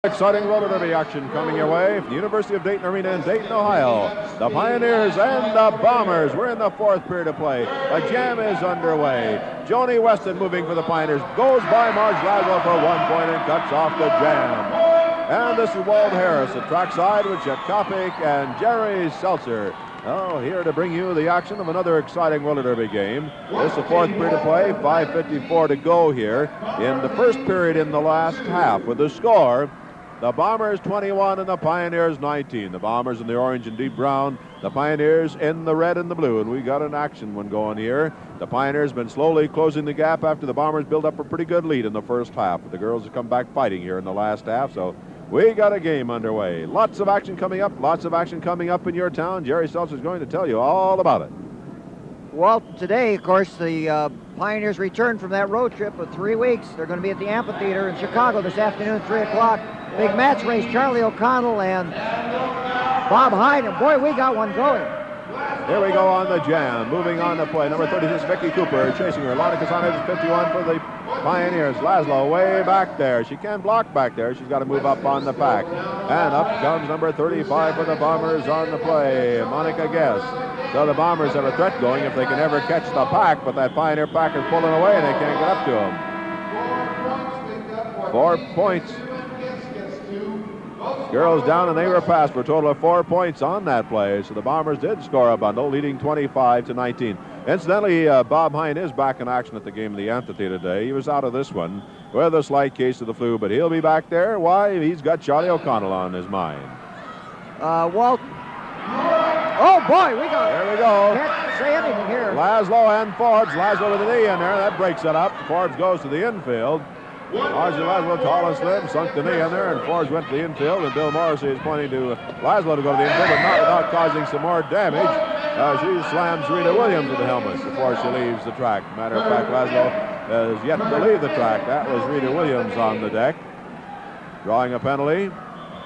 Exciting roller derby action coming your way from the University of Dayton Arena in Dayton, Ohio. The Pioneers and the Bombers. We're in the fourth period of play. A jam is underway. Joni Weston moving for the Pioneers. Goes by Marge Laszlo for 1 point and cuts off the jam. And this is Walt Harris at trackside with Chet Kopic and Jerry Seltzer. Oh, here to bring you the action of another exciting roller derby game. This is the fourth period of play, 5:54 to go here in the first period in the last half with the score. The Bombers 21 and the Pioneers 19. The Bombers in the orange and deep brown. The Pioneers in the red and the blue. And we got an action one going here. The Pioneers been slowly closing the gap after the Bombers built up a pretty good lead in the first half. But the girls have come back fighting here in the last half. So we got a game underway. Lots of action coming up. Lots of action coming up in your town. Jerry Seltzer is going to tell you all about it. Well, today, of course, the Pioneers returned from that road trip of 3 weeks. They're going to be at the amphitheater in Chicago this afternoon, 3 o'clock. Big match race, Charlie O'Connell and Bob Hyde. And boy, we got one going. Here we go on the jam. Moving on to play. Number 36, Vicky Cooper, chasing her. Lana Casanovas, 51 for the Pioneers. Laszlo way back there. She can't block back there. She's got to move up on the pack. And up comes number 35 for the Bombers on the play, Monica Guest. So the Bombers have a threat going if they can ever catch the pack, but that Pioneer pack is pulling away and they can't get up to them. 4 points. Girls down and they were passed for a total of 4 points on that play. So the Bombers did score a bundle, leading 25-19. Incidentally, Bob Hine is back in action at the game of the amphitheater today. He was out of this one with a slight case of the flu, but he'll be back there. Why? He's got Charlie O'Connell on his mind. Walt. Oh, boy, we got it. There we go. Can't say anything here. Laszlo and Forbes. Laszlo with the knee in there. That breaks it up. Forbes goes to the infield. Margie Laszlo, tall and slim, sunk the knee in there, and Forbes went to the infield, and Bill Morrissey is pointing to Laszlo to go to the infield, but not without causing some more damage. She slams Rita Williams with the helmet before she leaves the track. Matter of fact, Laszlo has yet to leave the track. That was Rita Williams on the deck. Drawing a penalty,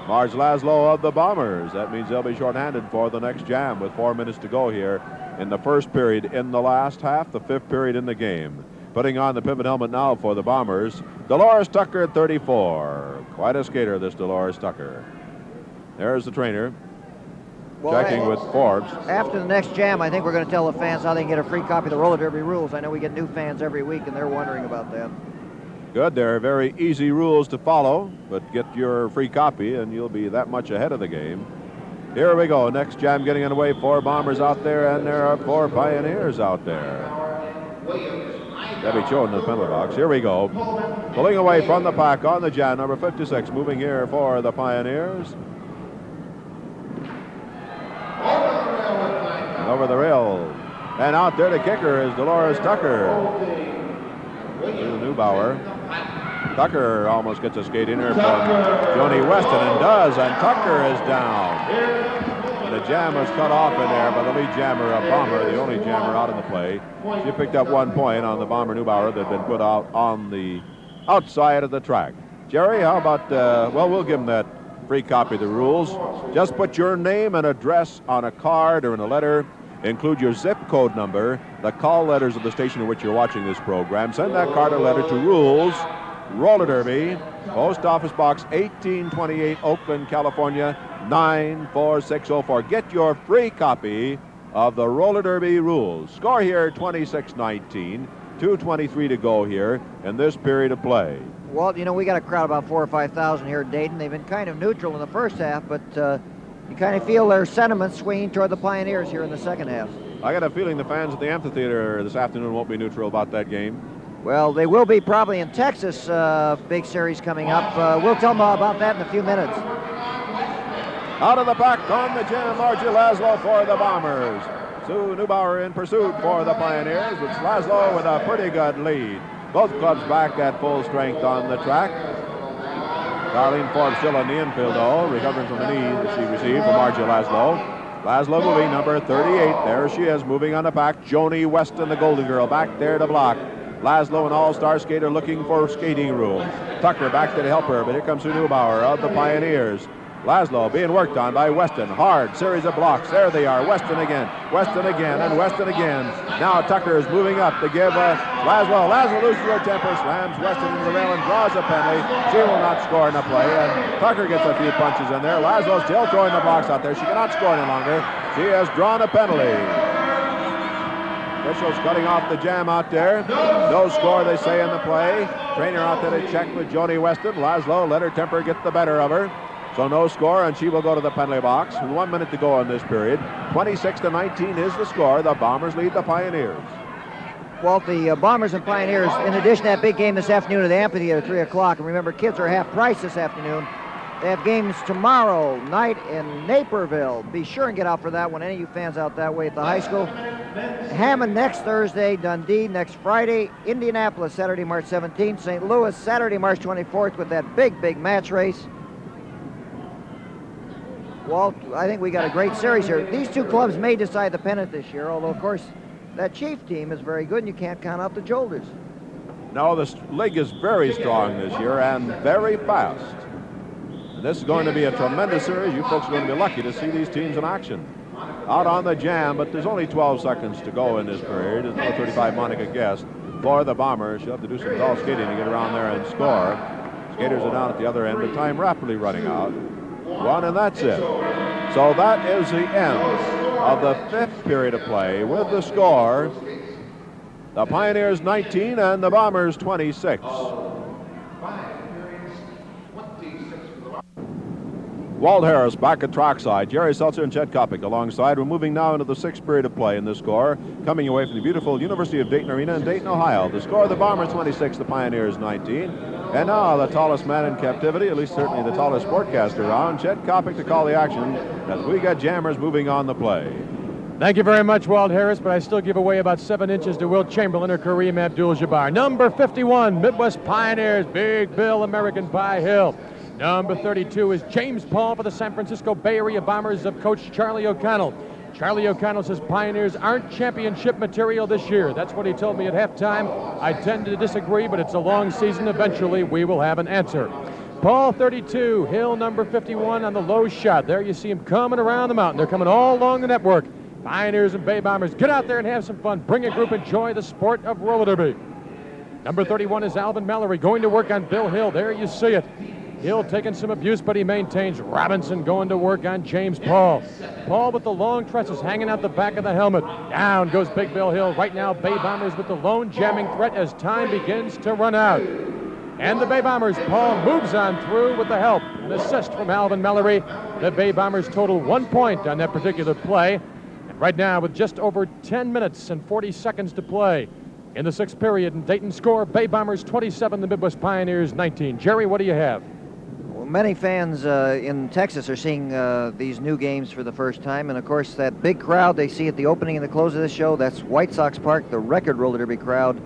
Marge Laszlo of the Bombers. That means they'll be shorthanded for the next jam with 4 minutes to go here in the first period in the last half, the fifth period in the game. Putting on the pivot helmet now for the Bombers, Dolores Tucker, 34. Quite a skater, this Dolores Tucker. There's the trainer, checking with Forbes. After the next jam, I think we're going to tell the fans how they can get a free copy of the roller derby rules. I know we get new fans every week, and they're wondering about that. Good. They're very easy rules to follow, but get your free copy, and you'll be that much ahead of the game. Here we go. Next jam getting underway. 4 Bombers out there, and there are 4 Pioneers out there. Debbie Cho in the penalty box. Here we go. Pulling away from the pack on the jam, number 56, moving here for the Pioneers. And over the rail. And out there to kick her is Dolores Tucker. To Neubauer. Tucker almost gets a skate in her from Joni Weston, and does, and Tucker is down. The jam was cut off in there by the lead jammer, a Bomber, the only jammer out in the play. She picked up 1 point on the Bomber Neubauer that had been put out on the outside of the track. Jerry, how about, well, we'll give him that free copy of the rules. Just put your name and address on a card or in a letter. Include your zip code number, the call letters of the station in which you're watching this program. Send that card or letter to Rules, Roller Derby, Post Office Box 1828, Oakland, California, 94604. Get your free copy of the Roller Derby rules. Score here 26-19, 2:23 to go here in this period of play. Walt, you know, we got a crowd about 4,000 or 5,000 here at Dayton. They've been kind of neutral in the first half, but you kind of feel their sentiments swinging toward the Pioneers here in the second half. I got a feeling the fans at the amphitheater this afternoon won't be neutral about that game. Well, they will be probably in Texas, big series coming up. We'll tell them all about that in a few minutes. Out of the pack on the jam, Margie Laszlo for the Bombers. Sue Neubauer in pursuit for the Pioneers. It's Laszlo with a pretty good lead. Both clubs back at full strength on the track. Darlene Forbes still in the infield, though, recovering from the knee that she received from Margie Laszlo. Laszlo moving, number 38. There she is, moving on the pack. Joni Weston, the Golden Girl, back there to block. Laszlo, an all-star skater, looking for skating rules. Tucker back there to help her, but here comes Sue Neubauer of the Pioneers. Laszlo being worked on by Weston. Hard series of blocks. There they are. Weston again, and Weston again. Now Tucker is moving up to give Laszlo. Laszlo loses her temper, slams Weston into the rail and draws a penalty. She will not score in the play, and Tucker gets a few punches in there. Laszlo still throwing the blocks out there. She cannot score any longer. She has drawn a penalty. Officials cutting off the jam out there. No score, they say, in the play. Trainer out there to check with Joni Weston. Laszlo let her temper get the better of her. So no score, and she will go to the penalty box. 1 minute to go in this period. 26-19 is the score. The Bombers lead the Pioneers. Walt, the Bombers and Pioneers, in addition to that big game this afternoon at the amphitheater at 3 o'clock, and remember, kids are half price this afternoon. They have games tomorrow night in Naperville. Be sure and get out for that one, any of you fans out that way at the high school. Hammond next Thursday, Dundee next Friday, Indianapolis Saturday, March 17th, St. Louis Saturday, March 24th with that big match race. Walt, I think we got a great series here. These two clubs may decide the pennant this year, although, of course, that Chief team is very good, and you can't count out the Jolters. No, this league is very strong this year and very fast. And this is going to be a tremendous series. You folks are going to be lucky to see these teams in action. Out on the jam, but there's only 12 seconds to go in this period. There's no 35 Monica Guest. For the Bombers, she'll have to do some tall skating to get around there and score. Skaters are down at the other end, but time rapidly running out. One, and that's it. So that is the end of the fifth period of play with the score, the Pioneers 19 and the Bombers 26. Walt Harris back at trackside. Jerry Seltzer and Chet Kopic alongside. We're moving now into the sixth period of play in the score, coming away from the beautiful University of Dayton Arena in Dayton, Ohio. The score, the Bombers 26, the Pioneers 19. And now the tallest man in captivity, at least certainly the tallest sportcaster around, Chet Kopic to call the action as we got jammers moving on the play. Thank you very much, Walt Harris, but I still give away about 7 inches to Will Chamberlain or Kareem Abdul-Jabbar. Number 51, Midwest Pioneers, Big Bill, American Pie Hill. Number 32 is James Paul for the San Francisco Bay Area Bombers of Coach Charlie O'Connell. Charlie O'Connell says Pioneers aren't championship material this year. That's what he told me at halftime. I tend to disagree, but it's a long season. Eventually, we will have an answer. Paul 32, Hill number 51 on the low shot. There you see him coming around the mountain. They're coming all along the network. Pioneers and Bay Bombers, get out there and have some fun. Bring a group, enjoy the sport of roller derby. Number 31 is Alvin Mallory going to work on Bill Hill. There you see it. Hill taking some abuse, but he maintains. Robinson going to work on James Paul. Paul with the long tresses hanging out the back of the helmet. Down goes Big Bill Hill. Right now, Bay Bombers with the lone jamming threat as time begins to run out. And the Bay Bombers, Paul moves on through with the help. An assist from Alvin Mallory. The Bay Bombers total 1 point on that particular play. And right now, with just over 10 minutes and 40 seconds to play in the sixth period, in Dayton score, Bay Bombers 27, the Midwest Pioneers 19. Jerry, what do you have? Many fans in Texas are seeing these new games for the first time, and of course that big crowd they see at the opening and the close of the show, that's White Sox Park, the record roller derby crowd,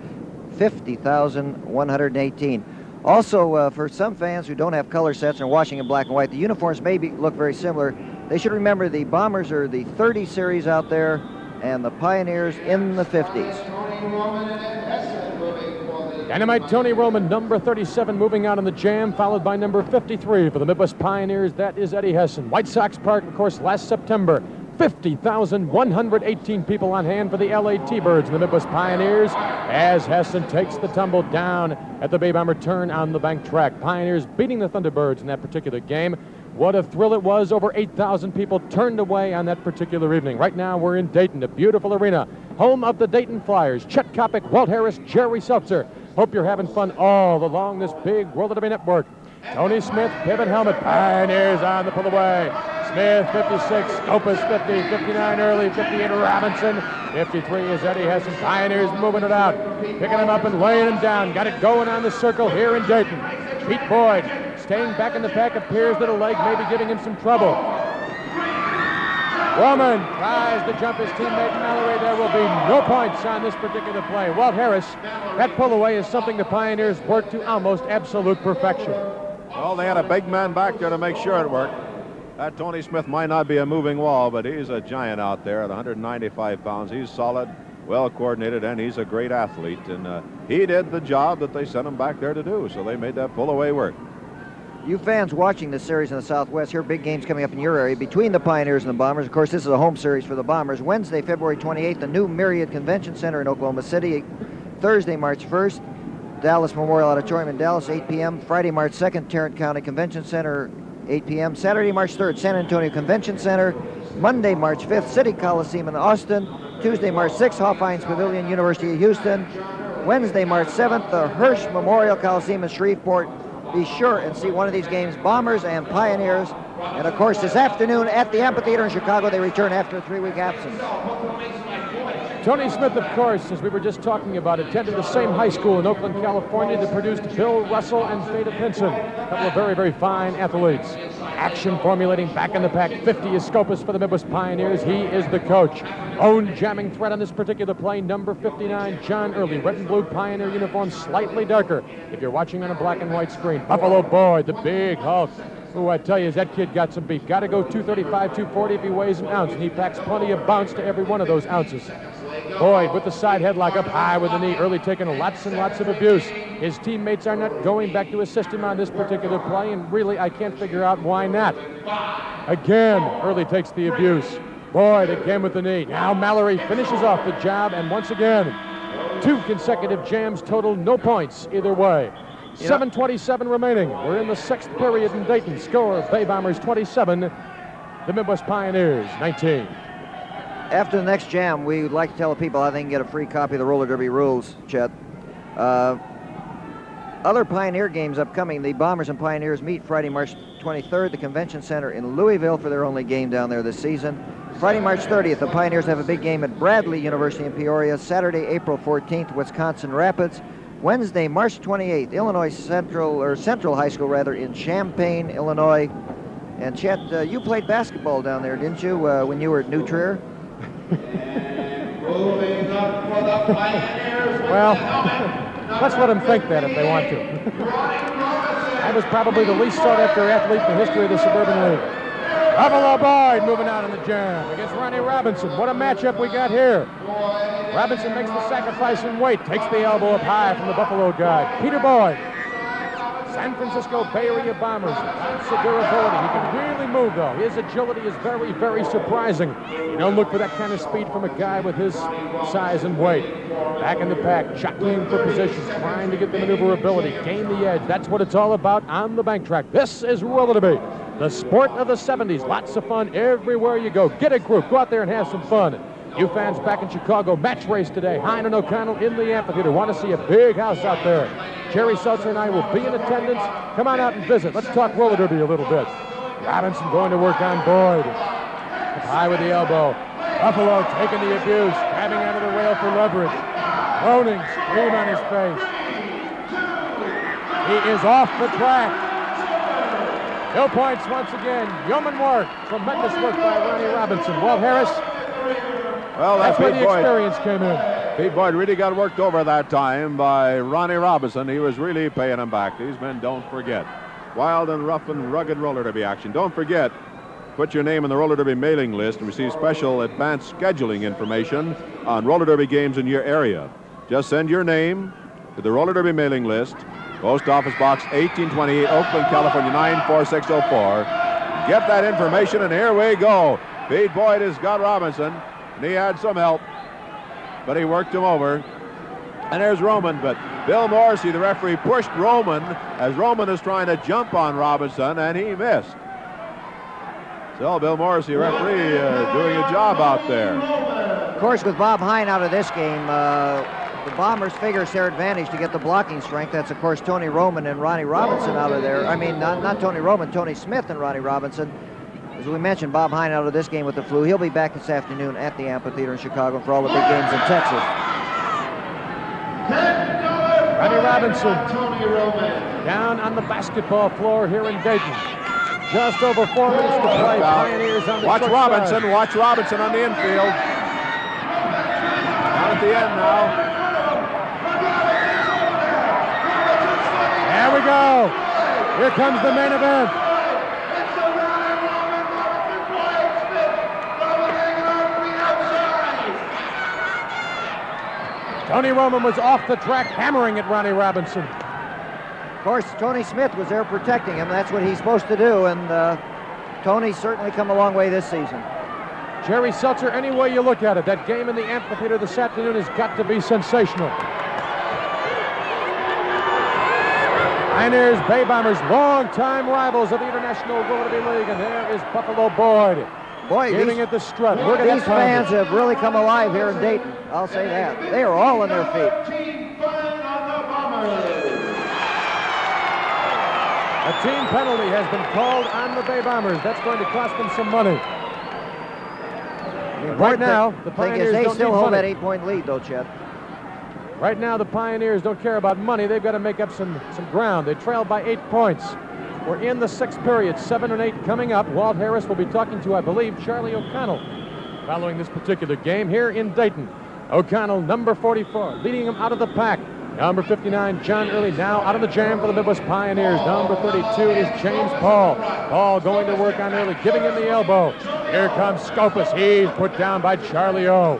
50,118. Also, for some fans who don't have color sets and are watching in black and white, the uniforms may look very similar. They should remember the Bombers are the 30 series out there, and the Pioneers in the 50s. Dynamite Tony Roman, number 37, moving out on the jam, followed by number 53 for the Midwest Pioneers. That is Eddie Hessen. White Sox Park, of course, last September, 50,118 people on hand for the LA T-Birds and the Midwest Pioneers as Hessen takes the tumble down at the Bay Bomber turn on the bank track. Pioneers beating the Thunderbirds in that particular game. What a thrill it was. Over 8,000 people turned away on that particular evening. Right now we're in Dayton, a beautiful arena, home of the Dayton Flyers. Chet Kopic, Walt Harris, Jerry Seltzer. Hope you're having fun all along this big World of Derby network. Tony Smith, pivot helmet, Pioneers on the pull away. Smith, 56, Scopus, 50, 59 early, 58 Robinson, 53 is Eddie Hessen. Pioneers moving it out, picking him up and laying him down. Got it going on the circle here in Dayton. Pete Boyd, staying back in the pack, appears that a leg may be giving him some trouble. Roman tries to jump his teammate Mallory. There will be no points on this particular play. Walt Harris, that pull away is something the Pioneers worked to almost absolute perfection. Well, they had a big man back there to make sure it worked. That Tony Smith might not be a moving wall, but he's a giant out there at 195 pounds. He's solid, well coordinated, and he's a great athlete. And he did the job that they sent him back there to do, so they made that pull away work. You fans watching this series in the Southwest, here are big games coming up in your area between the Pioneers and the Bombers. Of course, this is a home series for the Bombers. Wednesday, February 28th, the new Myriad Convention Center in Oklahoma City. Thursday, March 1st, Dallas Memorial Auditorium in Dallas, 8 p.m. Friday, March 2nd, Tarrant County Convention Center, 8 p.m. Saturday, March 3rd, San Antonio Convention Center. Monday, March 5th, City Coliseum in Austin. Tuesday, March 6th, Hofheinz Pavilion, University of Houston. Wednesday, March 7th, the Hirsch Memorial Coliseum in Shreveport. Be sure and see one of these games, Bombers and Pioneers. And of course, this afternoon at the Amphitheater in Chicago, they return after a 3-week absence. Tony Smith, of course, as we were just talking about, attended the same high school in Oakland, California that produced Bill Russell and Theda Pinson, a couple of very, very fine athletes. Action formulating back in the pack, 50 is Scopus for the Midwest Pioneers. He is the coach. Own jamming threat on this particular play, number 59, John Early. Red and blue Pioneer uniform, slightly darker if you're watching on a black and white screen. Buffalo Boyd, the big Hulk. Who I tell you, that kid got some beef. Got to go 235, 240 if he weighs an ounce, and he packs plenty of bounce to every one of those ounces. Boyd with the side headlock up high with the knee. Early taking lots and lots of abuse. His teammates are not going back to assist him on this particular play, and really, I can't figure out why not. Again, Early takes the abuse. Boyd again with the knee. Now Mallory finishes off the job, and once again, 2 consecutive jams total, no points either way. 7:27 remaining. We're in the 6th period in Dayton. Score, Bay Bombers 27, the Midwest Pioneers 19. After the next jam, we would like to tell the people how they can get a free copy of the roller derby rules, Chet. Other Pioneer games upcoming. The Bombers and Pioneers meet Friday, March 23rd, the Convention Center in Louisville for their only game down there this season. Friday, March 30th, the Pioneers have a big game at Bradley University in Peoria. Saturday, April 14th, Wisconsin Rapids. Wednesday, March 28th, Illinois Central High School in Champaign, Illinois. And Chet, you played basketball down there, didn't you, when you were at New Trier? Well, let's let them think that if they want to. I was probably the least sought-after athlete in the history of the Suburban League. Buffalo Boyd moving out in the jam against Ronnie Robinson. What a matchup we got here. Robinson makes the sacrifice in weight, takes the elbow up high from the Buffalo guy. Peter Boyd, San Francisco Bay Area Bombers. Lots of durability. He can really move, though. His agility is very, very surprising. You don't look for that kind of speed from a guy with his size and weight. Back in the pack, jockeying for positions, trying to get the maneuverability, gain the edge. That's what it's all about on the bank track. This is roller derby, the sport of the 70s. Lots of fun everywhere you go. Get a group. Go out there and have some fun. You fans back in Chicago, match race today. Hine and O'Connell in the amphitheater. Want to see a big house out there. Jerry Seltzer and I will be in attendance. Come on out and visit. Let's talk roller derby a little bit. Robinson going to work on Boyd. Up high with the elbow. Buffalo taking the abuse, grabbing onto the rail for leverage. Groaning, scream on his face. He is off the track. No points once again. Yeoman work. Tremendous work by Ronnie Robinson. Walt Harris. Well, that's where the experience came in. Pete Boyd really got worked over that time by Ronnie Robinson. He was really paying him back. These men don't forget. Wild and rough and rugged roller derby action. Don't forget, put your name in the roller derby mailing list and receive special advanced scheduling information on roller derby games in your area. Just send your name to the roller derby mailing list, Post Office Box 1828, Oakland, California 94604. Get that information, and here we go. Pete Boyd has got Robinson, and he had some help, but he worked him over. And there's Roman, but Bill Morrissey, the referee, pushed Roman as Roman is trying to jump on Robinson, and he missed. So Bill Morrissey, referee, doing a job out there. Of course, with Bob Hine out of this game, the Bombers figure it's their advantage to get the blocking strength. That's, of course, Tony Roman and Ronnie Robinson out of there. I mean, not Tony Roman, Tony Smith and Ronnie Robinson. As we mentioned, Bob Hine out of this game with the flu. He'll be back this afternoon at the Amphitheater in Chicago for all the big games in Texas. Ronnie Robinson down on the basketball floor here in Dayton. Just over 4 minutes to play. Pioneers on the Watch short Robinson. side. Watch Robinson on the infield. Down at the end now. There we go. Here comes the main event. Tony Roman was off the track, hammering at Ronnie Robinson. Of course, Tony Smith was there protecting him. That's what he's supposed to do, and Tony's certainly come a long way this season. Jerry Seltzer, any way you look at it, that game in the amphitheater this afternoon has got to be sensational. Pioneers, Bay Bombers, longtime rivals of the International Roller Derby League, and there is Buffalo Boyd. Boy, giving it the strut. These fans have really come alive here in Dayton. I'll say that. They are all on their feet. A team penalty has been called on the Bay Bombers. That's going to cost them some money. Right now, the Pioneers they don't still need hold money. that 8-point lead, though, Chet. Right now, the Pioneers don't care about money. They've got to make up some ground. They trail by 8 points. We're in the 6th period, 7 and 8 coming up. Walt Harris will be talking to, I believe, Charlie O'Connell following this particular game here in Dayton. O'Connell, number 44, leading him out of the pack. Number 59, John Early, now out of the jam for the Midwest Pioneers. Number 32 is James Paul. Paul going to work on Early, giving him the elbow. Here comes Skopas. He's put down by Charlie O.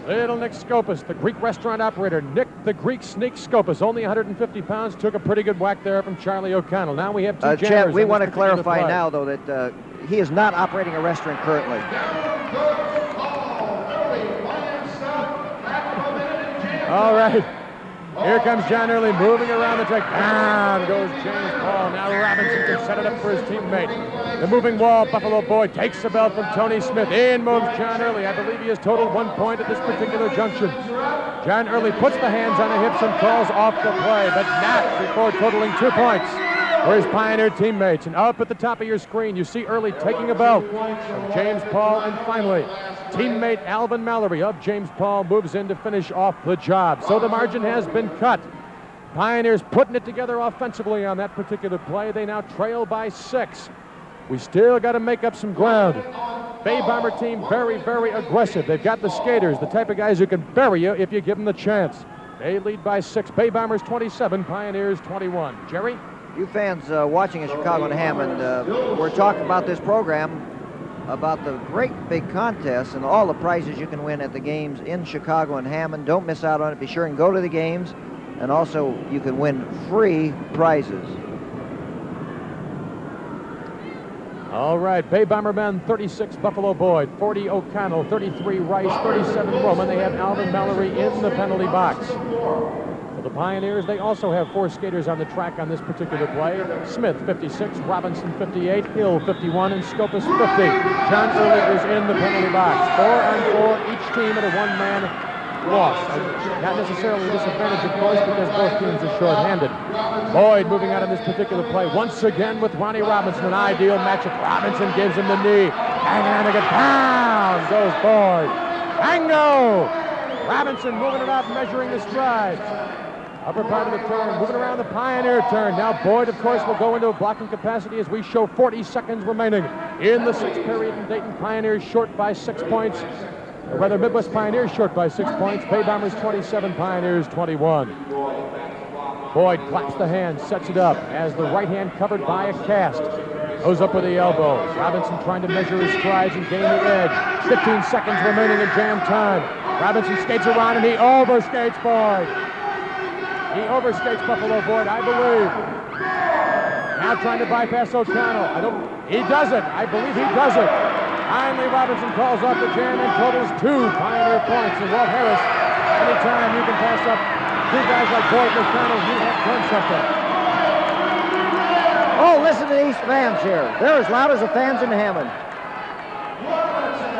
Little Nick Skopas, the Greek restaurant operator. Nick, the Greek sneak Skopas, only 150 pounds, took a pretty good whack there from Charlie O'Connell. Now we have two jammers. Chad, we want to particular clarify play. now, though, that he is not operating a restaurant currently. All right. Here comes John Early moving around the track. Down goes James Paul. Now Robinson can set it up for his teammate. The moving wall, Buffalo Boyd takes the belt from Tony Smith. In moves John Early. I believe he has totaled 1 point at this particular junction. John Early puts the hands on the hips and calls off the play, but not before totaling 2 points for his Pioneer teammates. And up at the top of your screen, you see Early taking a belt from James Paul, and finally, teammate Alvin Mallory of James Paul moves in to finish off the job. So the margin has been cut. Pioneers putting it together offensively on that particular play. They now trail by 6. We still got to make up some ground. Bay Bomber team very, very aggressive. They've got the skaters, the type of guys who can bury you if you give them the chance. They lead by 6. Bay Bombers 27, Pioneers 21. Jerry? You fans watching at Chicago and Hammond, we're talking about this program, about the great big contests and all the prizes you can win at the games in Chicago and Hammond. Don't miss out on it. Be sure and go to the games. And also, you can win free prizes. All right, Bay Bombermen 36, Buffalo Boyd, 40 O'Connell, 33 Rice, 37 Roman. They have Alvin Mallory in the penalty box. For the Pioneers, they also have 4 skaters on the track on this particular play. Smith, 56, Robinson, 58, Hill, 51, and Skopas, 50. John Early is in the penalty box. 4 on 4, each team at a one-man loss. Not necessarily a disadvantage, of course, because both teams are short-handed. Boyd moving out in this particular play once again with Ronnie Robinson. An ideal matchup. Robinson gives him the knee. Hanging on to get down goes Boyd. Tango! Robinson moving it up, measuring the strides. Upper part of the turn, moving around the Pioneer turn. Now Boyd, of course, will go into a blocking capacity as we show 40 seconds remaining in the 6th period. And Dayton Pioneers short by 6 points. Or rather, Midwest Pioneers short by 6 points. Bay Bombers 27, Pioneers 21. Boyd claps the hand, sets it up as the right hand covered by a cast. Goes up with the elbow. Robinson trying to measure his strides and gain the edge. 15 seconds remaining in jam time. Robinson skates around and he overskates Boyd. He overskates Buffalo Boyd, I believe. Now trying to bypass O'Connell. He does it. I believe he does it. Finally, Robinson calls off the jam and totals 2 Pioneer points. And Walt Harris, anytime you can pass up 2 guys like Boyd and O'Connell, you have done something. Oh, listen to these fans here. They're as loud as the fans in Hammond.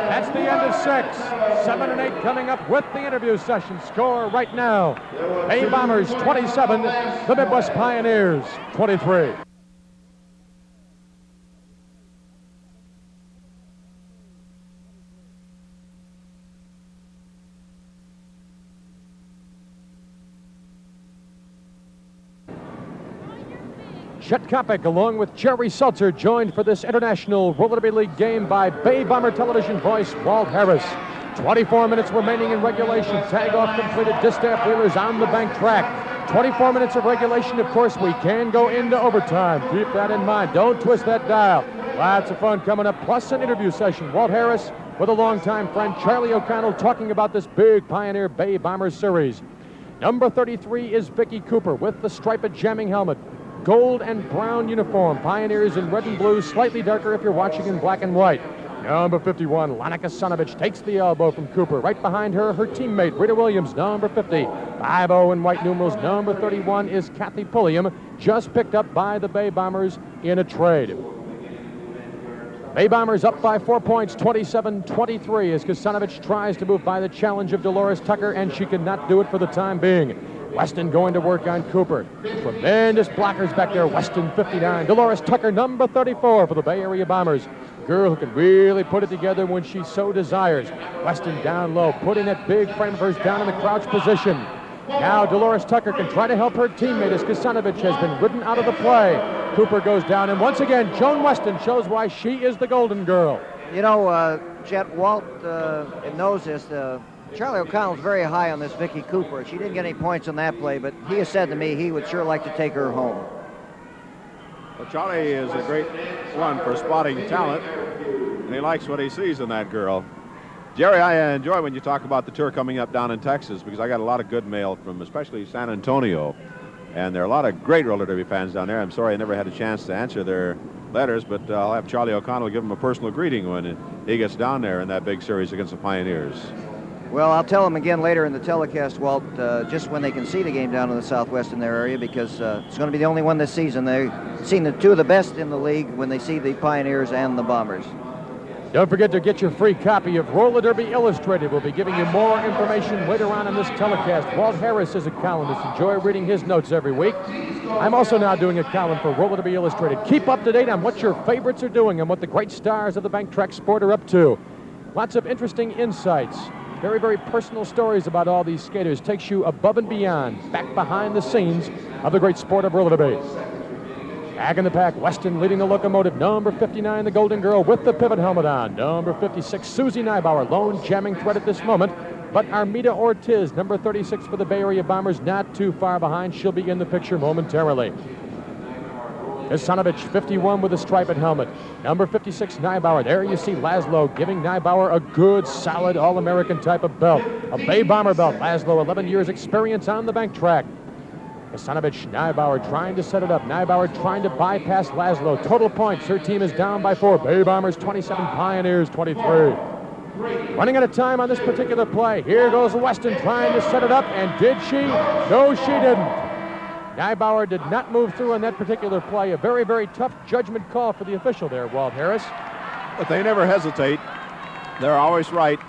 That's the end of 6. 7 and 8 coming up with the interview session. Score right now. Bay Bombers 27, the Midwest Pioneers 23. Chet Kopic, along with Jerry Seltzer, joined for this International Roller Derby League game by Bay Bomber television voice Walt Harris. 24 minutes remaining in regulation. Tag-off completed. Distaff wheelers on the bank track. 24 minutes of regulation. Of course, we can go into overtime. Keep that in mind. Don't twist that dial. Lots of fun coming up, plus an interview session. Walt Harris with a longtime friend, Charlie O'Connell, talking about this big Pioneer Bay Bombers series. Number 33 is Vicky Cooper with the striped jamming helmet. Gold and brown uniform. Pioneers in red and blue, slightly darker if you're watching in black and white. Number 51, Lanika Sunovich takes the elbow from Cooper. Right behind her, her teammate, Rita Williams, number 50. 5-0 in white numerals. Number 31 is Kathy Pulliam, just picked up by the Bay Bombers in a trade. Bay Bombers up by 4 points, 27-23, as Kasanovich tries to move by the challenge of Dolores Tucker, and she cannot do it for the time being. Weston going to work on Cooper. Tremendous blockers back there. Weston 59. Dolores Tucker, number 34 for the Bay Area Bombers. Girl who can really put it together when she so desires. Weston down low, putting that big frame of hers down in the crouch position. Now Dolores Tucker can try to help her teammate as Kasanovich has been ridden out of the play. Cooper goes down, and once again, Joan Weston shows why she is the golden girl. You know, Jet, Walt knows this. Charlie O'Connell's very high on this Vicky Cooper. She didn't get any points on that play, but he has said to me he would sure like to take her home. Well, Charlie is a great one for spotting talent, and he likes what he sees in that girl. Jerry, I enjoy when you talk about the tour coming up down in Texas, because I got a lot of good mail from especially San Antonio, and there are a lot of great roller derby fans down there. I'm sorry I never had a chance to answer their letters, but I'll have Charlie O'Connell give him a personal greeting when he gets down there in that big series against the Pioneers. Well, I'll tell them again later in the telecast, Walt, just when they can see the game down in the Southwest in their area, because it's going to be the only one this season. They've seen the two of the best in the league when they see the Pioneers and the Bombers. Don't forget to get your free copy of Roller Derby Illustrated. We'll be giving you more information later on in this telecast. Walt Harris is a columnist. Enjoy reading his notes every week. I'm also now doing a column for Roller Derby Illustrated. Keep up to date on what your favorites are doing and what the great stars of the bank track sport are up to. Lots of interesting insights. Very, very personal stories about all these skaters. Takes you above and beyond, back behind the scenes of the great sport of roller derby. Back in the pack, Weston leading the locomotive. Number 59, the Golden Girl, with the pivot helmet on. Number 56, Susie Neibauer, lone jamming threat at this moment. But Armida Ortiz, number 36 for the Bay Area Bombers, not too far behind. She'll be in the picture momentarily. Kasanovich, 51 with a striped helmet. Number 56, Neibauer. There you see Laszlo giving Neibauer a good, solid, all-American type of belt. A Bay Bomber belt. Laszlo, 11 years experience on the bank track. Kasanovich, Neibauer trying to set it up. Neibauer trying to bypass Laszlo. Total points. Her team is down by 4. Bay Bombers 27, Pioneers 23. Running out of time on this particular play. Here goes Weston trying to set it up, and did she? No, she didn't. Neibauer did not move through on that particular play. A very, very tough judgment call for the official there, Walt Harris. But they never hesitate. They're always right.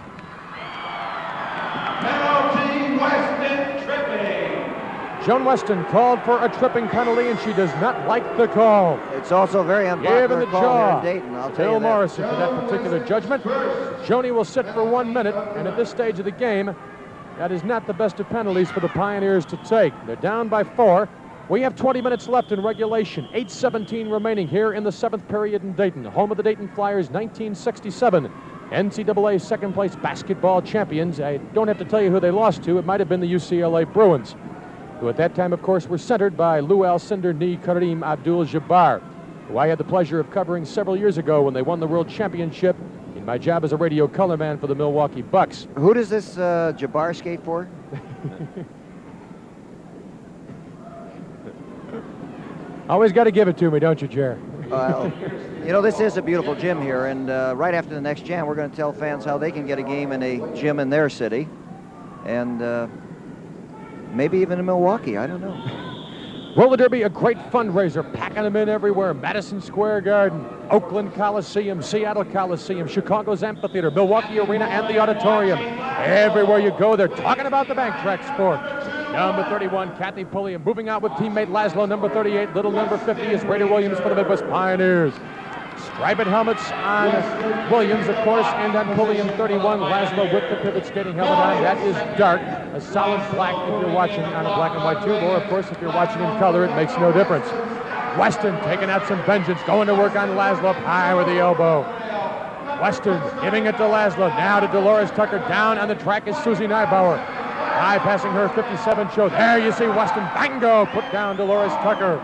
Penalty, Weston tripping. Joan Weston called for a tripping penalty, and she does not like the call. It's also very unpopular call jaw. here in Dayton, I'll tell Bill you that. Morrison for that particular judgment. Joni will sit for 1 minute, and at this stage of the game, that is not the best of penalties for the Pioneers to take. They're down by 4. We have 20 minutes left in regulation. 8:17 remaining here in the 7th period in Dayton. Home of the Dayton Flyers, 1967. NCAA second place basketball champions. I don't have to tell you who they lost to. It might have been the UCLA Bruins, who at that time, of course, were centered by Lou Alcindor ni Kareem Abdul-Jabbar, who I had the pleasure of covering several years ago when they won the World Championship in my job as a radio color man for the Milwaukee Bucks. Who does this Jabbar skate for? Always got to give it to me, don't you, Jer? Well, you know, this is a beautiful gym here, and right after the next jam, we're going to tell fans how they can get a game in a gym in their city, and maybe even in Milwaukee, I don't know. Roller Derby, a great fundraiser, packing them in everywhere. Madison Square Garden, Oakland Coliseum, Seattle Coliseum, Chicago's Amphitheater, Milwaukee Arena, and the Auditorium. Everywhere you go, they're talking about the bank track sport. Number 31, Kathy Pulliam, moving out with teammate Laszlo. Number 38, little number 50 is Raider Williams for the Midwest Pioneers. Striped helmets on Williams, of course, and on Pulliam 31, Laszlo with the pivot skating helmet on. That is dark, a solid black if you're watching on a black and white tube, or of course if you're watching in color, it makes no difference. Weston taking out some vengeance, going to work on Laszlo, high with the elbow. Weston giving it to Laszlo, now to Dolores Tucker. Down on the track is Susie Neibauer. Bypassing her 57 show. There you see Weston, bango, put down Dolores Tucker.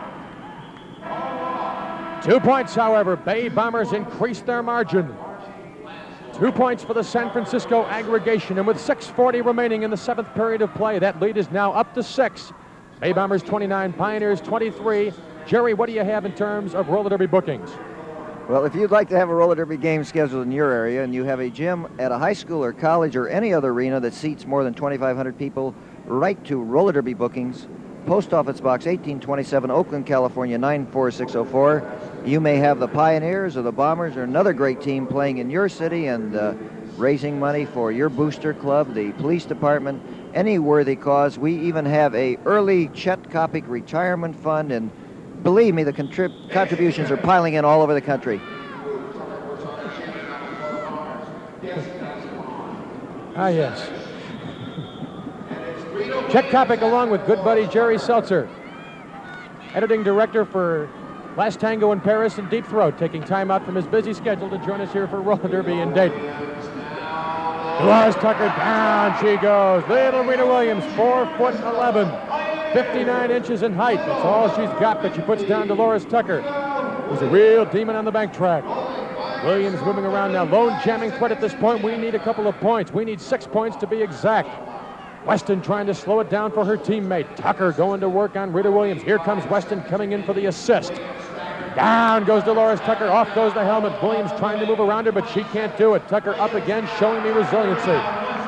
2 points, however. Bay Bombers increase their margin 2 points for the San Francisco aggregation, and with 6:40 remaining in the 7th period of play, that lead is now up to 6. Bay Bombers 29, Pioneers 23. Jerry, what do you have in terms of roller derby bookings? Well, if you'd like to have a roller derby game scheduled in your area and you have a gym at a high school or college or any other arena that seats more than 2,500 people, write to roller derby bookings, Post Office Box 1827, Oakland, California 94604. You may have the Pioneers or the Bombers or another great team playing in your city and raising money for your booster club, the police department, any worthy cause. We even have a early Chet Kopic retirement fund, and believe me, the contributions are piling in all over the country. Ah, yes. Chet Kopic along with good buddy Jerry Seltzer. Editing director for Last Tango in Paris and Deep Throat, taking time out from his busy schedule to join us here for roller derby in Dayton. Dolores Tucker, down she goes. Little Rita Williams, 4'11", 59 inches in height. That's all she's got, but she puts down Dolores Tucker, who's a real demon on the bank track. Williams moving around now. Lone jamming threat at this point. We need a couple of points. We need 6 points to be exact. Weston trying to slow it down for her teammate. Tucker going to work on Rita Williams. Here comes Weston coming in for the assist. Down goes Dolores Tucker. Off goes the helmet. Williams trying to move around her, but she can't do it. Tucker up again, showing me resiliency.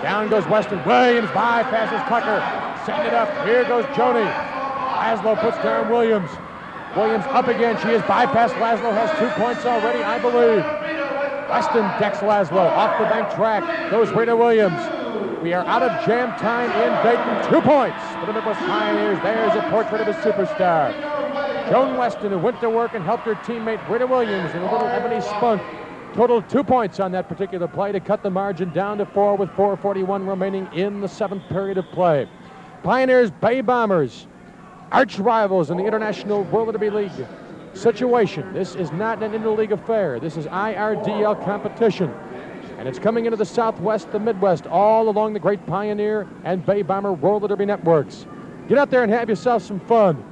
Down goes Weston. Williams bypasses Tucker. Setting it up. Here goes Joni. Laszlo puts down Williams. Williams up again. She has bypassed Laszlo. Has 2 points already, I believe. Weston decks Laszlo. Off the bank track goes Rita Williams. We are out of jam time in Dayton. 2 points for the Midwest Pioneers. There's a portrait of a superstar. Joan Weston, who went to work and helped her teammate Rita Williams in a little ebony spunk, totaled 2 points on that particular play to cut the margin down to 4 with 4:41 remaining in the 7th period of play. Pioneers, Bay Bombers, arch rivals in the International Roller Derby League situation. This is not an interleague affair. This is IRDL competition. And it's coming into the Southwest, the Midwest, all along the great Pioneer and Bay Bomber Roller Derby networks. Get out there and have yourself some fun.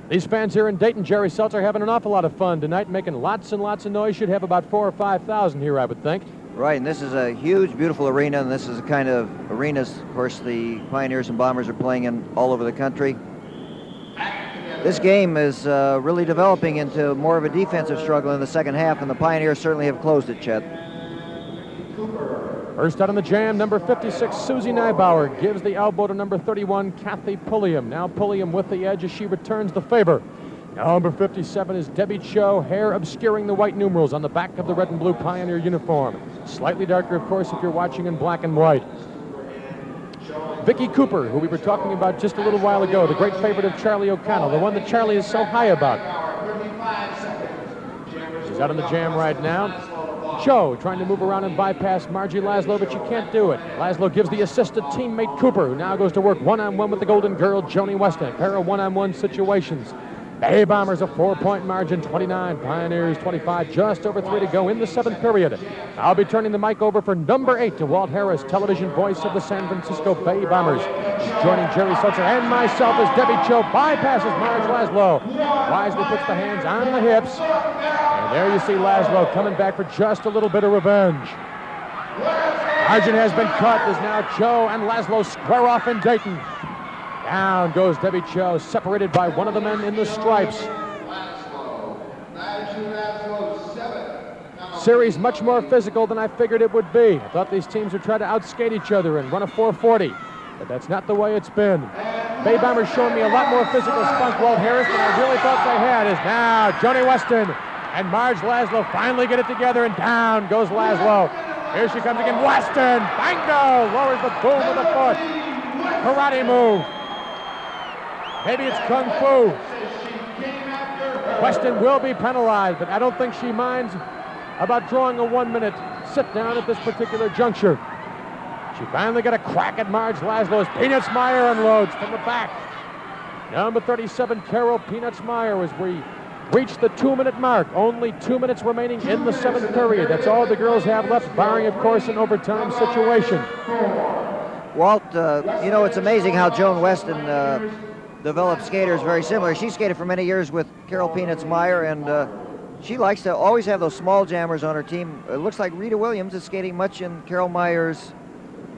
These fans here in Dayton, Jerry Seltzer, are having an awful lot of fun tonight, making lots and lots of noise. Should have about 4,000 or 5,000 here, I would think. Right, and this is a huge, beautiful arena, and this is the kind of arenas, of course, the Pioneers and Bombers are playing in all over the country. This game is really developing into more of a defensive struggle in the second half, and the Pioneers certainly have closed it, Chet. First out on the jam, number 56, Susie Neibauer, gives the elbow to number 31, Kathy Pulliam. Now Pulliam with the edge as she returns the favor. Number 57 is Debbie Cho, hair obscuring the white numerals on the back of the red and blue Pioneer uniform. Slightly darker, of course, if you're watching in black and white. Vicki Cooper, who we were talking about just a little while ago, the great favorite of Charlie O'Connell, the one that Charlie is so high about. She's out on the jam right now. Cho trying to move around and bypass Margie Laszlo, but she can't do it. Laszlo gives the assist to teammate Cooper, who now goes to work one-on-one with the Golden Girl, Joni Weston. A pair of one-on-one situations. Bay Bombers a 4-point margin, 29. Pioneers 25, just over 3 to go in the 7th period. I'll be turning the mic over for number 8 to Walt Harris, television voice of the San Francisco Bay Bombers. Joining Jerry Seltzer and myself as Debbie Cho bypasses Marge Laszlo. Wisely puts the hands on the hips. And there you see Laszlo coming back for just a little bit of revenge. Margin has been cut as now Cho and Laszlo square off in Dayton. Down goes Debbie Cho, separated by one of the men in the stripes. Series much more physical than I figured it would be. I thought these teams would try to outskate each other and run a 440, but that's not the way it's been. Bay Bombers showing me a lot more physical spunk, Walt Harris, than I really thought they had. Is now Joni Weston and Marge Laszlo finally get it together, and down goes Laszlo. Here she comes again, Weston, bingo, lowers the boom with the foot. Karate move. Maybe it's Kung Fu. Weston will be penalized, but I don't think she minds about drawing a 1-minute sit down at this particular juncture. She finally got a crack at Marge Laszlo as Peanuts Meyer unloads from the back. Number 37, Carol Peanuts Meyer, as we reach the 2-minute mark. Only 2 minutes remaining in the 7th period. That's all the girls have left, barring, of course, an overtime situation. Walt, you know, it's amazing how Joan Weston developed skaters very similar. She skated for many years with Carol Peanuts Meyer, and she likes to always have those small jammers on her team. It looks like Rita Williams is skating much in Carol Meyer's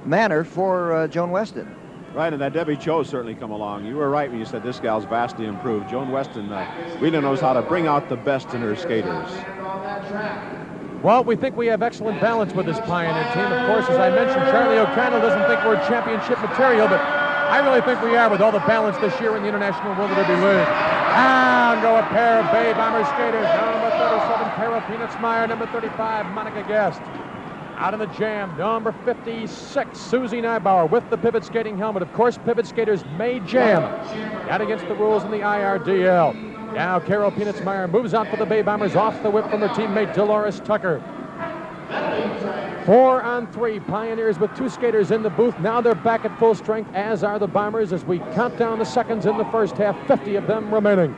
manner for Joan Weston. Right, and that Debbie Cho's certainly come along. You were right when you said this gal's vastly improved. Joan Weston really knows how to bring out the best in her skaters. Well, we think we have excellent balance with this Pioneer team. Of course, as I mentioned, Charlie O'Connell doesn't think we're championship material, but I really think we are with all the balance this year in the International World Derby League. Down go a pair of Bay Bomber skaters. Number 37, Carol Peanutsmeyer. Number 35, Monica Guest. Out in the jam, number 56, Susie Neibauer with the pivot skating helmet. Of course, pivot skaters may jam. Got against the rules in the IRDL. Now Carol Peanutsmeyer moves out for the Bay Bombers off the whip from her teammate Dolores Tucker. 4 on 3, Pioneers with 2 skaters in the booth. Now they're back at full strength, as are the Bombers, as we count down the seconds in the first half, 50 of them remaining.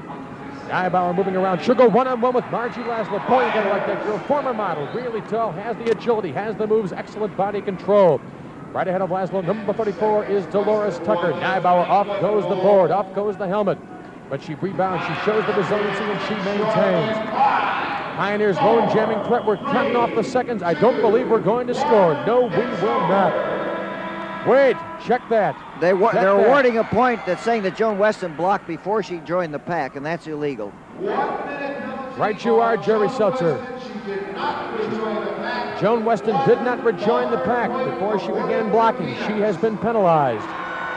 Neibauer moving around. She'll go one-on-one with Margie Laszlo. Boy, you gotta like that girl. Former model, really tall, has the agility, has the moves, excellent body control. Right ahead of Laszlo, number 34 is Dolores Tucker. Neibauer, off goes the board, off goes the helmet. But she rebounds, she shows the resiliency, and she maintains. Pioneers' lone jamming threat. We're counting off the seconds. I don't believe we're going to score. No, we will not. Wait, check that. They're awarding a point that's saying that Joan Weston blocked before she joined the pack, and that's illegal. Right you are, Jerry Seltzer. Joan Weston did not rejoin the pack before she began blocking. She has been penalized.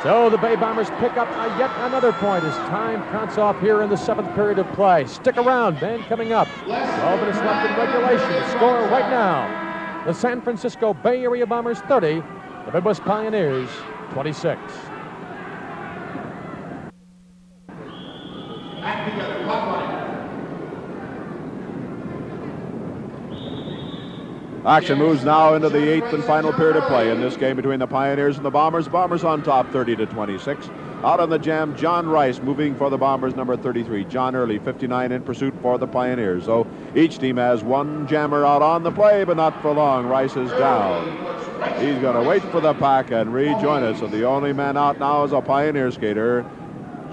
So the Bay Bombers pick up yet another point as time counts off here in the 7th period of play. Stick around, band coming up. 12 minutes left in regulation. The score right now, the San Francisco Bay Area Bombers 30, the Midwest Pioneers 26. Action moves now into the 8th and final period of play in this game between the Pioneers and the Bombers. Bombers on top, 30-26. Out on the jam, John Rice moving for the Bombers, number 33. John Early, 59 in pursuit for the Pioneers. So each team has one jammer out on the play, but not for long. Rice is down. He's going to wait for the pack and rejoin us. So the only man out now is a Pioneer skater,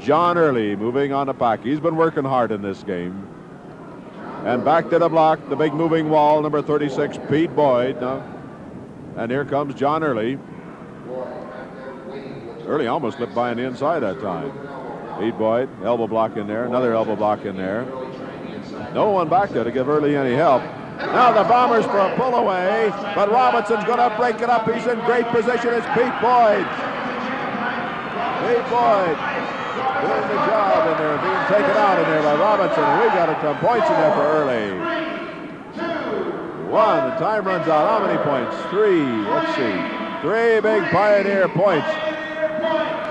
John Early, moving on the pack. He's been working hard in this game. And back to the block, the big moving wall, number 36, Pete Boyd. And here comes John Early. Early almost slipped by on the inside that time. Pete Boyd, elbow block in there, another elbow block in there. No one back there to give Early any help. Now the Bombers for a pull away, but Robinson's going to break it up. He's in great position. It's Pete Boyd. Pete Boyd doing the job in there, being taken out in there by Robinson. We got some points in there for Early. 1, the time runs out. How many points? 3, let's see. 3 big Pioneer points.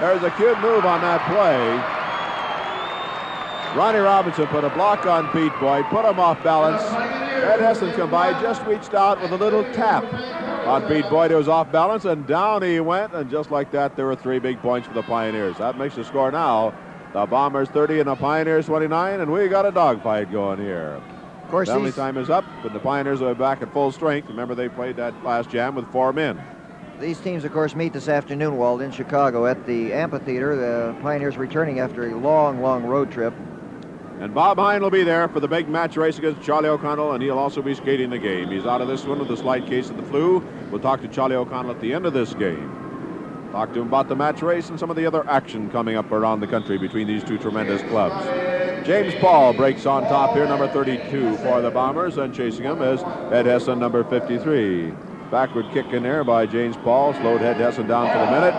There's a cute move on that play. Ronnie Robinson put a block on Pete Boyd, put him off balance. Ed Hessen come by, just reached out with a little tap on Pete Boyd, who was off balance, and down he went, and just like that, there were 3 big points for the Pioneers. That makes the score now, the Bombers 30 and the Pioneers 29, and we got a dogfight going here. Of course, penalty time is up, but the Pioneers will be back at full strength. Remember, they played that last jam with 4 men. These teams, of course, meet this afternoon, Walt, in Chicago at the amphitheater. The Pioneers returning after a long, long road trip. And Bob Hine will be there for the big match race against Charlie O'Connell, and he'll also be skating the game. He's out of this one with a slight case of the flu. We'll talk to Charlie O'Connell at the end of this game. Talk to him about the match race and some of the other action coming up around the country between these two tremendous clubs. James Paul breaks on top here, number 32 for the Bombers, and chasing him is Ed Hessen, number 53. Backward kick in there by James Paul, slowed Ed Hessen down for the minute.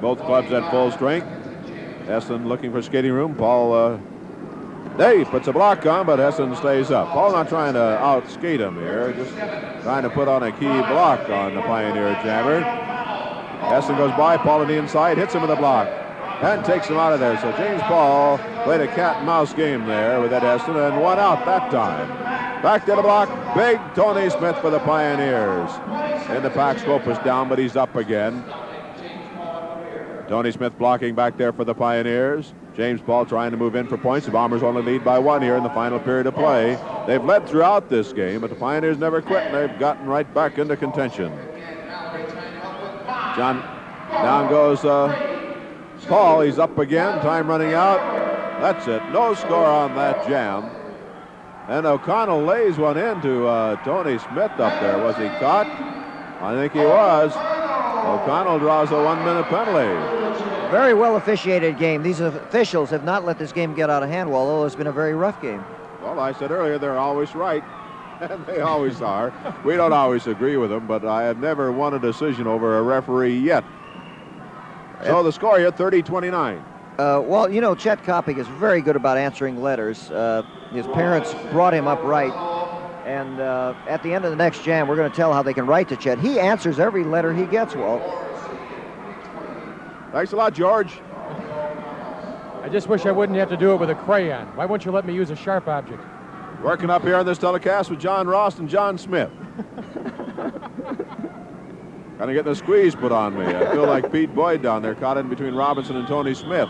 Both clubs at full strength. Hessen looking for skating room. Paul, he puts a block on, but Hessen stays up. Paul not trying to out-skate him here, just trying to put on a key block on the Pioneer jammer. Hessen goes by, Paul on the inside, hits him with a block, and takes him out of there. So James Paul played a cat-and-mouse game there with Ed Hessen and won out that time. Back to the block, big Tony Smith for the Pioneers. And the pack scope is down, but he's up again. Tony Smith blocking back there for the Pioneers. James Paul trying to move in for points. The Bombers only lead by 1 here in the final period of play. They've led throughout this game, but the Pioneers never quit, and they've gotten right back into contention. Down goes Paul. He's up again. Time running out. That's it. No score on that jam. And O'Connell lays one into Tony Smith up there. Was he caught? I think he was. O'Connell draws a 1-minute penalty. Very well officiated game. These officials have not let this game get out of hand, although it's been a very rough game. Well, I said earlier, they're always right. And they always are. We don't always agree with them, but I have never won a decision over a referee yet. So the score here, 30-29. Well, you know, Chet Kopic is very good about answering letters. His parents brought him up right. And at the end of the next jam, we're going to tell how they can write to Chet. He answers every letter he gets, Walt. Thanks a lot, George. I just wish I wouldn't have to do it with a crayon. Why won't you let me use a sharp object? Working up here on this telecast with John Ross and John Smith. Kind of getting a squeeze put on me. I feel like Pete Boyd down there, caught in between Robinson and Tony Smith.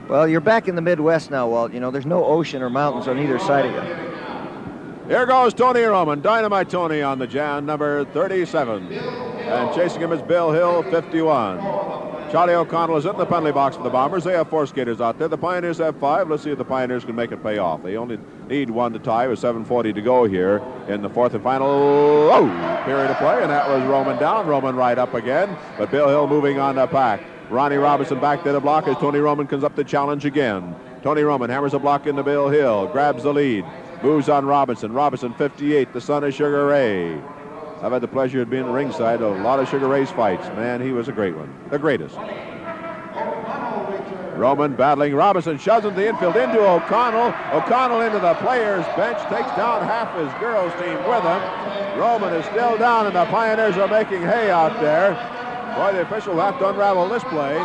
Well, you're back in the Midwest now, Walt. You know, there's no ocean or mountains on either side of you. Here goes Tony Roman, Dynamite Tony on the jam, number 37. And chasing him is Bill Hill, 51. Charlie O'Connell is in the penalty box for the Bombers. They have 4 skaters out there. The Pioneers have 5. Let's see if the Pioneers can make it pay off. They only need 1 to tie with 7:40 to go here in the 4th and final period of play. And that was Roman down. Roman right up again. But Bill Hill moving on the pack. Ronnie Robinson back to the block as Tony Roman comes up to challenge again. Tony Roman hammers a block into Bill Hill. Grabs the lead. Moves on Robinson. Robinson 58. The son of Sugar Ray. I've had the pleasure of being at ringside of a lot of Sugar Ray's fights. Man, he was a great one. The greatest. Roman battling. Robinson shoves him to the infield into O'Connell. O'Connell into the players' bench. Takes down half his girls' team with him. Roman is still down, and the Pioneers are making hay out there. Boy, the official will have to unravel this play.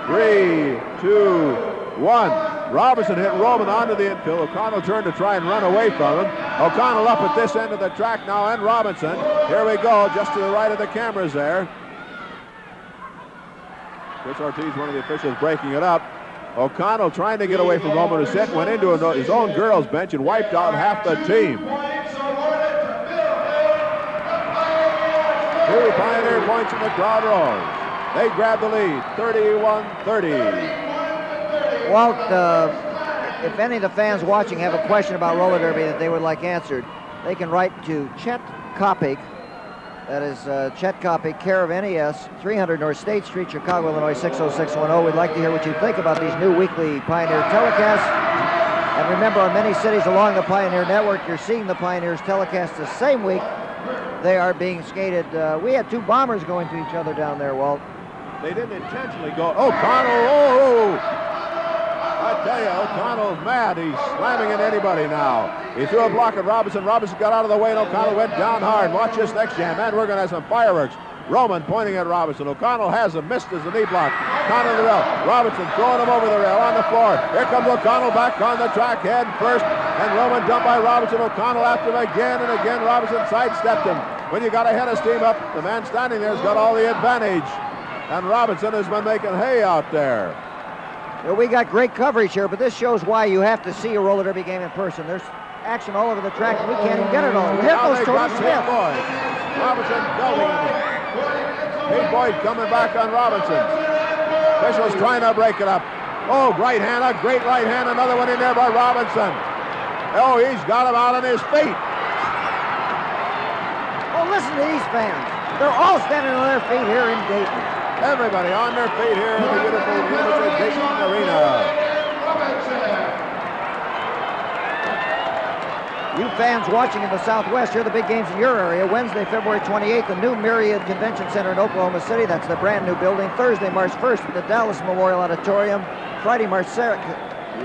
3, 2, 1. Robinson hit Roman onto the infield. O'Connell turned to try and run away from him. O'Connell up at this end of the track now, and Robinson. Here we go, just to the right of the cameras there. Chris Ortiz, one of the officials, breaking it up. O'Connell trying to get away from Roman, who went into his own girls' bench and wiped out half the team. 2 Pioneer points in the crowd roars. They grab the lead, 31-30. Walt, if any of the fans watching have a question about roller derby that they would like answered, they can write to Chet Kopic. That is Chet Kopic, care of NES, 300 North State Street, Chicago, Illinois, 60610. We'd like to hear what you think about these new weekly Pioneer telecasts. And remember, on many cities along the Pioneer Network, you're seeing the Pioneers telecast the same week they are being skated. We had 2 bombers going to each other down there, Walt. They didn't intentionally go. O'Connell, I tell you, O'Connell's mad. He's slamming into anybody now. He threw a block at Robinson. Robinson got out of the way, and O'Connell went down hard. Watch this next jam, man. We're going to have some fireworks. Roman pointing at Robinson. O'Connell has him, missed as a knee block. O'Connell to the rail. Robinson throwing him over the rail on the floor. Here comes O'Connell back on the track, head first, and Roman dumped by Robinson. O'Connell after him again and again. Robinson sidestepped him. When you got a head of steam up, the man standing there's got all the advantage. And Robinson has been making hay out there. Well, we got great coverage here, but this shows why you have to see a roller derby game in person. There's action all over the track, and we can't even get it all. Here goes Tony Smith. Robinson belting him. Pete Boyd coming back on Robinson. Officials trying to break it up. Oh, right hand, a great right hand, another one in there by Robinson. Oh, he's got him out on his feet. Oh, listen to these fans. They're all standing on their feet here in Dayton. Everybody on their feet here in the beautiful University of Dayton Arena. You fans watching in the Southwest, here are the big games in your area. Wednesday, February 28th, the new Myriad Convention Center in Oklahoma City. That's the brand new building. Thursday, March 1st, at the Dallas Memorial Auditorium. Friday, March 2nd,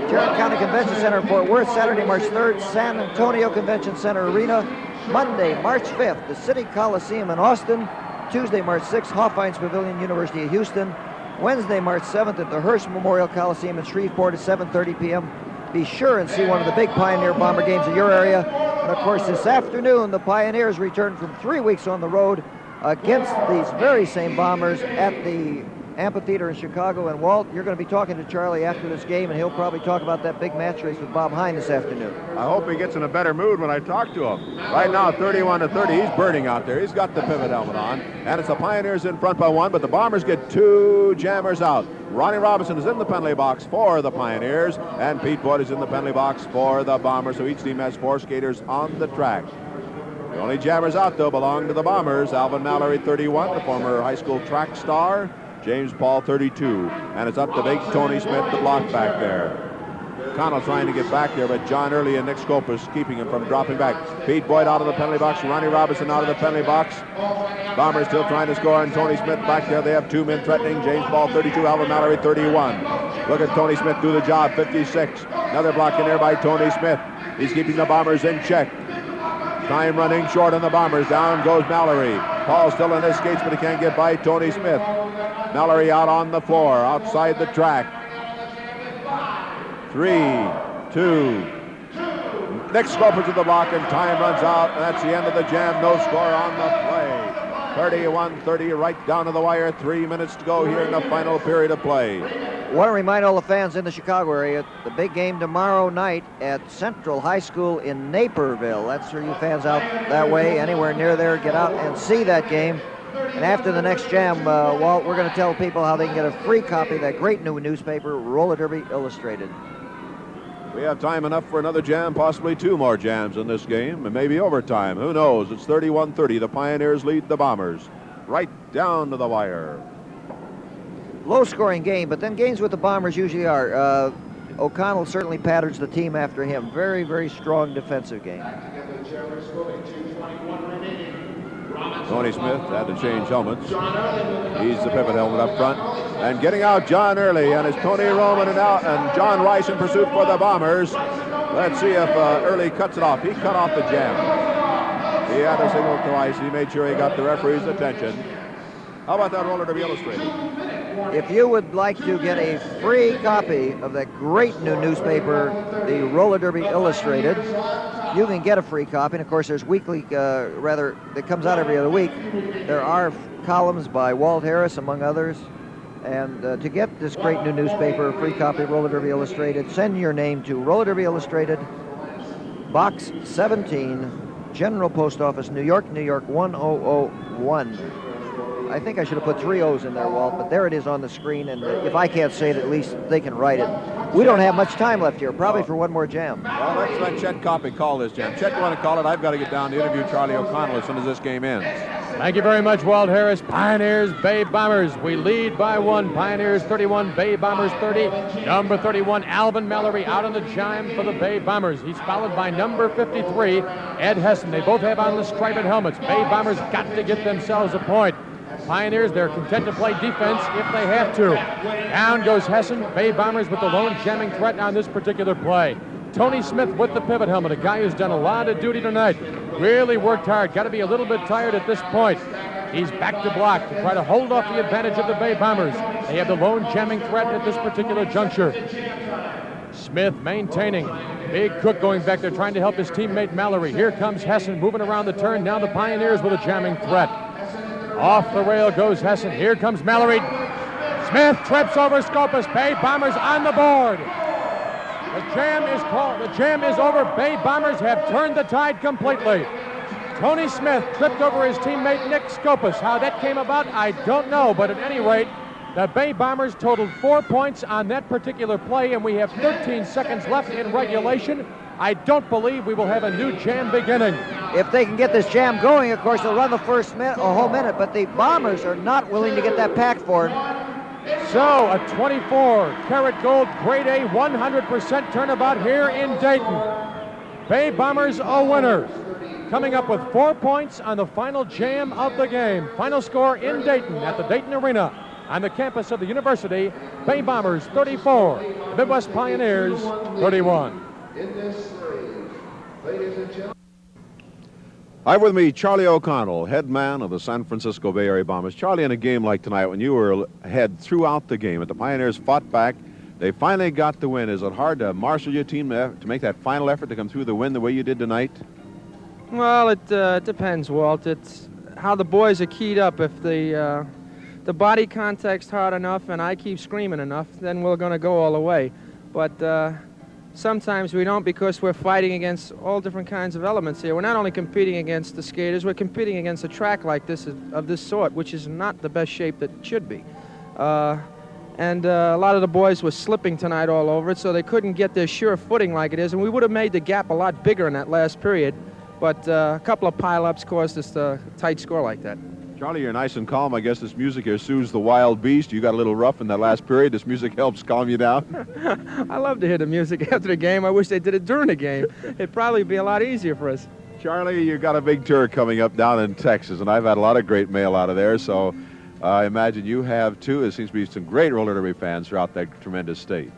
Tarrant County Convention Center in Fort Worth. Saturday, March 3rd, San Antonio Convention Center Arena. Monday, March 5th, the City Coliseum in Austin. Tuesday, March 6th, Hofheinz Pavilion, University of Houston. Wednesday, March 7th, at the Hearst Memorial Coliseum in Shreveport at 7:30 p.m. Be sure and see one of the big Pioneer Bomber games in your area. And of course, this afternoon, the Pioneers return from 3 weeks on the road against these very same Bombers at the amphitheater in Chicago. And Walt, you're going to be talking to Charlie after this game, and he'll probably talk about that big match race with Bob Hine this afternoon. I hope he gets in a better mood when I talk to him. Right now, 31-30, he's burning out there. He's got the pivot helmet on, and it's the Pioneers in front by 1, but the Bombers get 2 jammers out. Ronnie Robinson is in the penalty box for the Pioneers, and Pete Boyd is in the penalty box for the Bombers, so each team has 4 skaters on the track. The only jammers out, though, belong to the Bombers. Alvin Mallory, 31, the former high school track star. James Paul, 32. And it's up to big Tony Smith, the block back there. Connell trying to get back there, but John Early and Nick Scopus keeping him from dropping back. Pete Boyd out of the penalty box. Ronnie Robinson out of the penalty box. Bombers still trying to score, and Tony Smith back there. They have 2 men threatening. James Paul, 32. Alvin Mallory, 31. Look at Tony Smith do the job, 56. Another block in there by Tony Smith. He's keeping the Bombers in check. Time running short on the Bombers. Down goes Mallory. Paul still in his skates, but he can't get by Tony Smith. Mallory out on the floor, outside the track. 3, 2. Nick Scopus to the block, and time runs out, and that's the end of the jam. No score on the play. 31-30, right down to the wire. 3 minutes to go here in the final period of play. I want to remind all the fans in the Chicago area, the big game tomorrow night at Central High School in Naperville. That's for you fans out that way, anywhere near there, get out and see that game. And after the next jam, Walt, we're going to tell people how they can get a free copy of that great new newspaper, Roller Derby Illustrated. We have time enough for another jam, possibly 2 more jams in this game, and maybe overtime. Who knows? It's 31-30. The Pioneers lead the Bombers right down to the wire. Low-scoring game, but then games with the Bombers usually are. O'Connell certainly patterns the team after him. Very, very strong defensive game. Tony Smith had to change helmets. He's the pivot helmet up front. And getting out John Early, and it's Tony Roman and John Rice in pursuit for the Bombers. Let's see if Early cuts it off. He cut off the jam. He had a signal twice. He made sure he got the referee's attention. How about that Roller Derby Illustrated? If you would like to get a free copy of that great new newspaper, the Roller Derby Illustrated, you can get a free copy. And of course, there's weekly, that comes out every other week. There are columns by Walt Harris, among others. And to get this great new newspaper, a free copy of Roller Derby Illustrated, send your name to Roller Derby Illustrated, Box 17, General Post Office, New York, New York 10001. I think I should have put 3 O's in there, Walt, but there it is on the screen, and if I can't say it, at least they can write it. We don't have much time left here, probably for one more jam. Well, let's let Chet Coppy call this jam. Chet, you want to call it? I've got to get down to interview Charlie O'Connell as soon as this game ends. Thank you very much, Walt Harris. Pioneers, Bay Bombers. We lead by 1. Pioneers 31, Bay Bombers 30. Number 31, Alvin Mallory out on the jam for the Bay Bombers. He's followed by number 53, Ed Hessen. They both have on the striped helmets. Bay Bombers got to get themselves a point. Pioneers, they're content to play defense if they have to. Down goes Hessen. Bay Bombers with the lone jamming threat on this particular play. Tony Smith with the pivot helmet, a guy who's done a lot of duty tonight. Really worked hard. Got to be a little bit tired at this point. He's back to block to try to hold off the advantage of the Bay Bombers. They have the lone jamming threat at this particular juncture. Smith maintaining. Big Cook going back there trying to help his teammate Mallory. Here comes Hessen moving around the turn. Now the Pioneers with a jamming threat. Off the rail goes Hessen. Here comes Mallory. Smith trips over Scopus. Bay Bombers on the board. The jam is called. The jam is over. Bay Bombers have turned the tide completely. Tony Smith tripped over his teammate Nick Scopus. How that came about, I don't know. But at any rate, the Bay Bombers totaled 4 points on that particular play, and we have 13 seconds left in regulation. I don't believe we will have a new jam beginning. If they can get this jam going, of course, they'll run the first minute, a whole minute, but the Bombers are not willing to get that pack forward. So, a 24-karat gold grade A 100% turnabout here in Dayton. Bay Bombers a winner, coming up with 4 points on the final jam of the game. Final score in Dayton at the Dayton Arena on the campus of the university. Bay Bombers 34, Midwest Pioneers 31. In this series, ladies and gentlemen. I have with me Charlie O'Connell, head man of the San Francisco Bay Area Bombers. Charlie, in a game like tonight, when you were ahead throughout the game, and the Pioneers fought back, they finally got the win. Is it hard to marshal your team to make that final effort to come through the win the way you did tonight? Well, it depends, Walt. It's how the boys are keyed up. If the the body contact's hard enough and I keep screaming enough, then we're going to go all the way. But sometimes we don't, because we're fighting against all different kinds of elements here. We're not only competing against the skaters, we're competing against a track like this of this sort, which is not the best shape that it should be. And a lot of the boys were slipping tonight all over it, so they couldn't get their sure footing like it is, and we would have made the gap a lot bigger in that last period, but a couple of pile-ups caused us a tight score like that. Charlie, you're nice and calm. I guess this music here soothes the wild beast. You got a little rough in that last period. This music helps calm you down. I love to hear the music after the game. I wish they did it during the game. It'd probably be a lot easier for us. Charlie, you got a big tour coming up down in Texas, and I've had a lot of great mail out of there, so I imagine you have too. There seems to be some great roller derby fans throughout that tremendous state.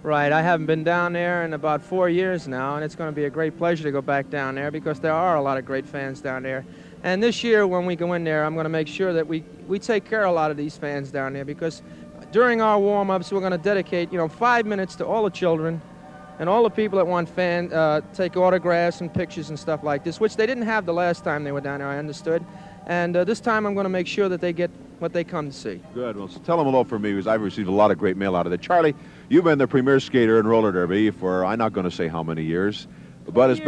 Right. I haven't been down there in about 4 years now, and it's going to be a great pleasure to go back down there because there are a lot of great fans down there. And this year when we go in there, I'm going to make sure that we take care of a lot of these fans down there, because during our warm-ups we're going to dedicate 5 minutes to all the children and all the people that want take autographs and pictures and stuff like this, which they didn't have the last time they were down there, I understood. And this time I'm going to make sure that they get what they come to see. Good. Well, so tell them hello for me, because I've received a lot of great mail out of there. Charlie, you've been the premier skater in roller derby for, I'm not going to say how many years, but it's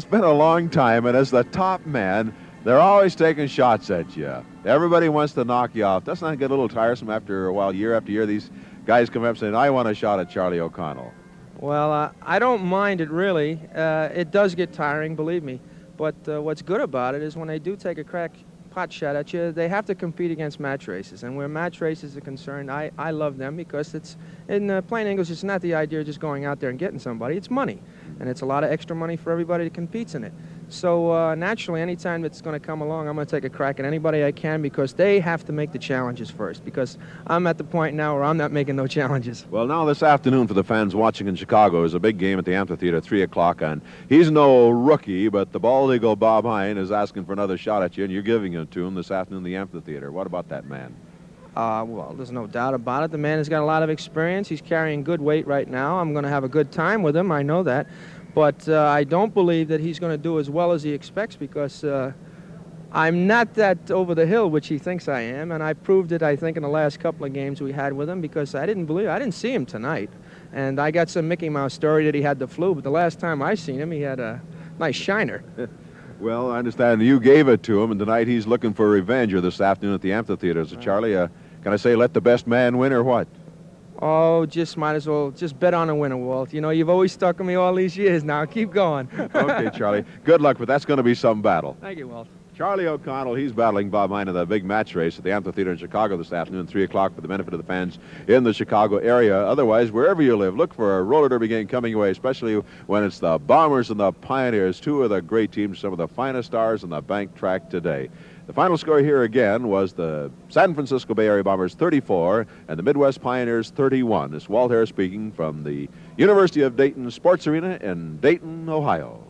been a long time, and as the top man, they're always taking shots at you. Everybody wants to knock you off. Doesn't that get a little tiresome after a while, year after year? These guys come up saying, I want a shot at Charlie O'Connell. Well, I don't mind it really. It does get tiring, believe me. But what's good about it is when they do take a pot shot at you, they have to compete against match races. And where match races are concerned, I love them, because it's, in plain English, it's not the idea of just going out there and getting somebody. It's money. And it's a lot of extra money for everybody that competes in it. So naturally, anytime it's going to come along, I'm going to take a crack at anybody I can, because they have to make the challenges first, because I'm at the point now where I'm not making no challenges. Well, now this afternoon for the fans watching in Chicago is a big game at the amphitheater at 3 o'clock, and he's no rookie, but the bald eagle Bob Hine is asking for another shot at you, and you're giving it to him this afternoon in the amphitheater. What about that man? Well, there's no doubt about it. The man has got a lot of experience. He's carrying good weight right now. I'm going to have a good time with him. I know that. But I don't believe that he's going to do as well as he expects, because I'm not that over the hill, which he thinks I am. And I proved it, I think, in the last couple of games we had with him, because I didn't see him tonight. And I got some Mickey Mouse story that he had the flu, but the last time I seen him, he had a nice shiner. Well, I understand you gave it to him, and tonight he's looking for revenge this afternoon at the amphitheater. So, Charlie, can I say let the best man win, or what? Oh, just might as well just bet on a winner, Walt. You've always stuck with me all these years now. Keep going. Okay, Charlie. Good luck, but that's going to be some battle. Thank you, Walt. Charlie O'Connell, he's battling Bob Hine in the big match race at the amphitheater in Chicago this afternoon, 3 o'clock, for the benefit of the fans in the Chicago area. Otherwise, wherever you live, look for a roller derby game coming your way, especially when it's the Bombers and the Pioneers, two of the great teams, some of the finest stars on the bank track today. The final score here again was the San Francisco Bay Area Bombers 34 and the Midwest Pioneers 31. This is Walt Harris speaking from the University of Dayton Sports Arena in Dayton, Ohio.